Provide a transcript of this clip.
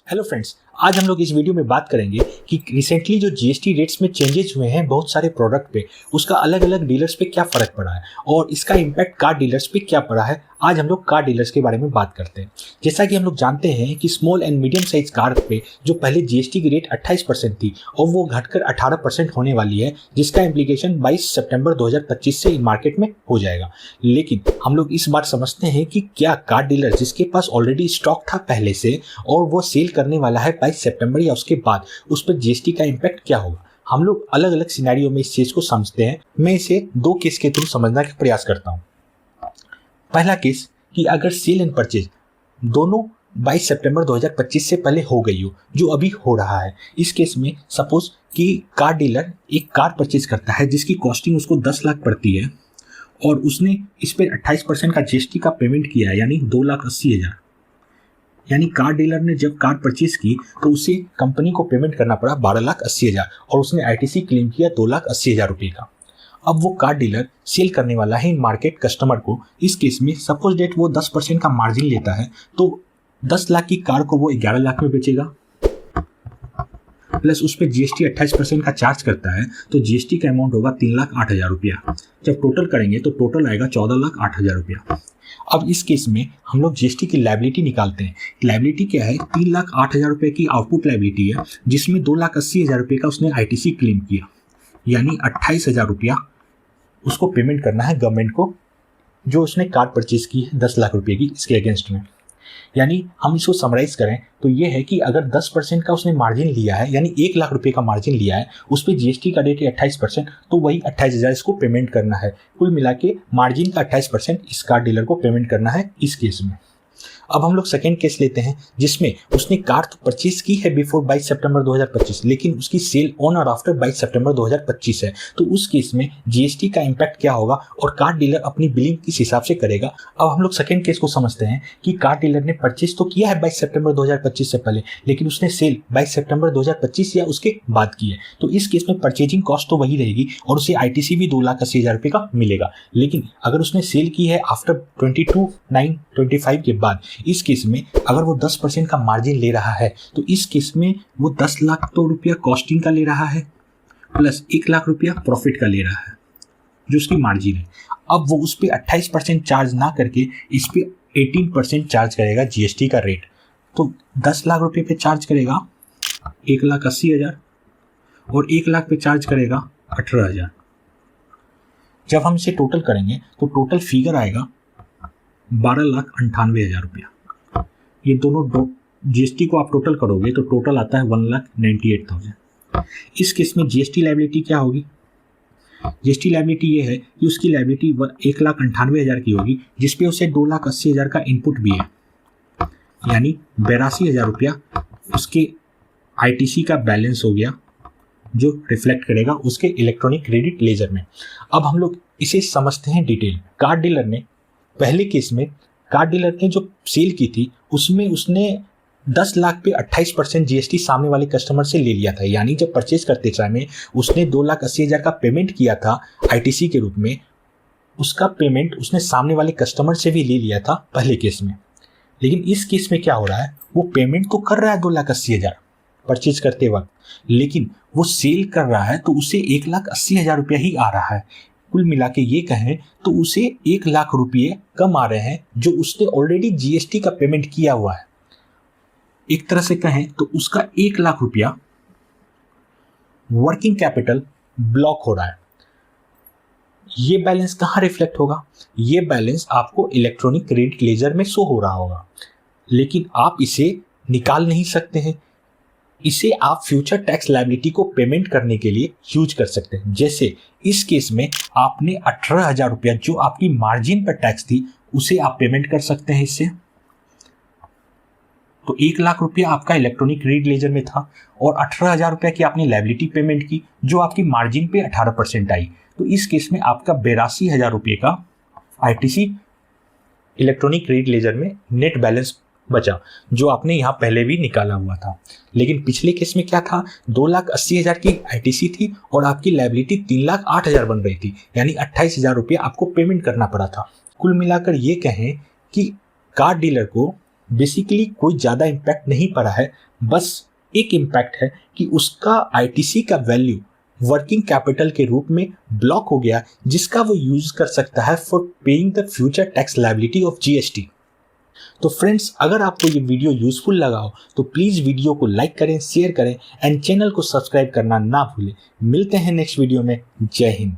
Hello friends, आज हम लोग इस वीडियो में बात करेंगे कि रिसेंटली जो जीएसटी रेट्स में चेंजेस हुए हैं बहुत सारे प्रोडक्ट पे, उसका अलग अलग डीलर्स पे क्या फ़र्क पड़ा है और इसका इम्पैक्ट कार डीलर्स पे क्या पड़ा है। आज हम लोग कार डीलर्स के बारे में बात करते हैं। जैसा कि हम लोग जानते हैं कि small and medium size car पे जो पहले जीएसटी की रेट 28% थी और वो घटकर 18% होने वाली है, जिसका इम्प्लीकेशन 22 सितंबर 2025 से मार्केट में हो जाएगा। लेकिन हम लोग इस बार समझते हैं कि क्या कार डीलर जिसके पास ऑलरेडी स्टॉक था पहले से और वो सेल करने वाला है 22 सितंबर या उसके बाद, उस पर जीएसटी का इम्पैक्ट क्या होगा। हम लोग अलग अलग सिनेरियो में इस चीज को समझते हैं। मैं इसे दो केस के थ्रू समझने का प्रयास करता हूँ। पहला केस कि अगर सेल एंड परचेज दोनों 22 सितंबर 2025 से पहले हो गई हो, जो अभी हो रहा है। इस केस में सपोज कि कार डीलर एक कार परचेज करता है जिसकी कॉस्टिंग उसको 10 लाख पड़ती है और उसने इस पर 28% का जीएसटी का पेमेंट किया है, यानी 2,80,000। यानी कार डीलर ने जब कार परचेज की तो उसे कंपनी को पेमेंट करना पड़ा 12,80,000 और उसने आईटीसी क्लेम किया 2,80,000 रुपये का। अब वो कार डीलर सेल करने वाला है इन मार्केट कस्टमर को। इस केस में सपोज डेट वो 10% का मार्जिन लेता है, तो 10 लाख की कार को वो 11 लाख में बेचेगा, प्लस उस पर जीएसटी 28% का चार्ज करता है, तो जीएसटी का अमाउंट होगा 3,08,000 रुपया। जब टोटल करेंगे तो टोटल आएगा 14,08,000 रुपया। अब इस केस में हम लोग जीएसटी की लायबिलिटी निकालते हैं। लायबिलिटी क्या है? 3,08,000 रुपये की आउटपुट लायबिलिटी है, जिसमें 2,80,000 रुपये का उसने आईटीसी क्लेम किया, यानी 28,000 रुपया उसको पेमेंट करना है गवर्नमेंट को, जो उसने कार परचेज की है 10 लाख रुपये की, इसके अगेंस्ट में। यानी हम इसको समराइज करें तो ये है कि अगर 10% का उसने मार्जिन लिया है, यानी 1 लाख रुपए का मार्जिन लिया है, उस पर जीएसटी का रेट है 28%, तो वही 28,000 इसको पेमेंट करना है। कुल मिला के मार्जिन का 28% इस कार डीलर को पेमेंट करना है इस केस में। अब हम लोग सेकेंड केस लेते हैं, जिसमें उसने कार तो परचेज की है बिफोर 22 सितंबर 2025, लेकिन उसकी सेल ऑन और आफ्टर 22 सितंबर 2025 है। तो उस केस में जीएसटी का इम्पैक्ट क्या होगा और कार डीलर अपनी बिलिंग किस हिसाब से करेगा। अब हम लोग सेकेंड केस को समझते हैं कि कार डीलर ने परचेज तो किया है 22 सितंबर 2025 से पहले, लेकिन उसने सेल 22 सितंबर 2025 या उसके बाद की है। तो इस केस में परचेजिंग कॉस्ट तो वही रहेगी और उसे आईटीसी भी 2,80,000 रुपये का मिलेगा। लेकिन अगर उसने सेल की है आफ्टर 22/9/25 के बाद, इस केस में अगर वो 10% का मार्जिन ले रहा है, तो इस केस में वो 10 लाख तो रुपया कॉस्टिंग का ले रहा है, प्लस 1 लाख रुपया प्रॉफिट का ले रहा है, जो उसकी मार्जिन है। अब वो उस पर 28% चार्ज ना करके इस पे 18% चार्ज करेगा जीएसटी का रेट। तो 10 लाख रुपये पे चार्ज करेगा 1,80,000 और 1 लाख पे चार्ज करेगा 18,000। जब हम इसे टोटल करेंगे तो टोटल फिगर आएगा 12,98,000 रुपया। ये दोनों जीएसटी को आप टोटल करोगे तो टोटल आता है 1,98,000। इस केस में जीएसटी लायबिलिटी क्या होगी? जीएसटी लायबिलिटी ये है कि उसकी लायबिलिटी 1,98,000 की होगी, जिसपे उसे 2,80,000 का इनपुट भी है, यानी 82,000 रुपया उसके आईटीसी का बैलेंस हो गया, जो रिफ्लेक्ट करेगा उसके इलेक्ट्रॉनिक क्रेडिट लेजर में। अब हम लोग इसे समझते हैं डिटेल। कार डीलर ने पहले केस में कार डीलर ने जो सेल की थी उसमें उसने 10 लाख पे 28% जीएसटी सामने वाले कस्टमर से ले लिया था। यानी जब परचेज करते समय उसने 2,80,000 का पेमेंट किया था आईटीसी के रूप में, उसका पेमेंट उसने सामने वाले कस्टमर से भी ले लिया था पहले केस में। लेकिन इस केस में क्या हो रहा है, वो पेमेंट तो कर रहा है 2,80,000 परचेज करते वक्त, लेकिन वो सेल कर रहा है तो उसे 1,80,000 रुपया ही आ रहा है। कुल मिला के ये कहें तो उसे 1 लाख रुपये कम आ रहे हैं, जो उसने ऑलरेडी जीएसटी का पेमेंट किया हुआ है। एक तरह से कहें तो उसका 1 लाख रुपया वर्किंग कैपिटल ब्लॉक हो रहा है। ये बैलेंस कहाँ रिफ्लेक्ट होगा? ये बैलेंस आपको इलेक्ट्रॉनिक क्रेडिट लेजर में शो हो रहा होगा, लेकिन आप इसे निकाल नहीं सकते हैं। इसे आप फ्यूचर टैक्स लायबिलिटी को पेमेंट करने के लिए यूज कर सकते हैं। जैसे इस केस में आपने 18,000 रुपया जो आपकी मार्जिन पर टैक्स थी उसे आप पेमेंट कर सकते हैं इससे। तो 1 लाख रुपया आपका इलेक्ट्रॉनिक क्रेडिट लेजर में था और 18,000 रुपया की आपने लायबिलिटी पेमेंट की, जो आपकी मार्जिन पे 18% आई। तो इस केस में आपका 82,000 रुपये का आईटीसी इलेक्ट्रॉनिक क्रेडिट लेजर में नेट बैलेंस बचा, जो आपने यहाँ पहले भी निकाला हुआ था। लेकिन पिछले केस में क्या था, 2,80,000 की आईटीसी थी और आपकी लायबिलिटी 3,08,000 बन रही थी, यानी 28,000 रुपया आपको पेमेंट करना पड़ा था। कुल मिलाकर ये कहें कि कार डीलर को बेसिकली कोई ज़्यादा इम्पैक्ट नहीं पड़ा है, बस एक इम्पैक्ट है कि उसका आईटीसी का वैल्यू वर्किंग कैपिटल के रूप में ब्लॉक हो गया, जिसका वो यूज कर सकता है for paying the future tax liability of GST. तो फ्रेंड्स, अगर आपको ये वीडियो यूजफुल लगा हो तो प्लीज़ वीडियो को लाइक करें, शेयर करें एंड चैनल को सब्सक्राइब करना ना भूलें। मिलते हैं नेक्स्ट वीडियो में। जय हिंद।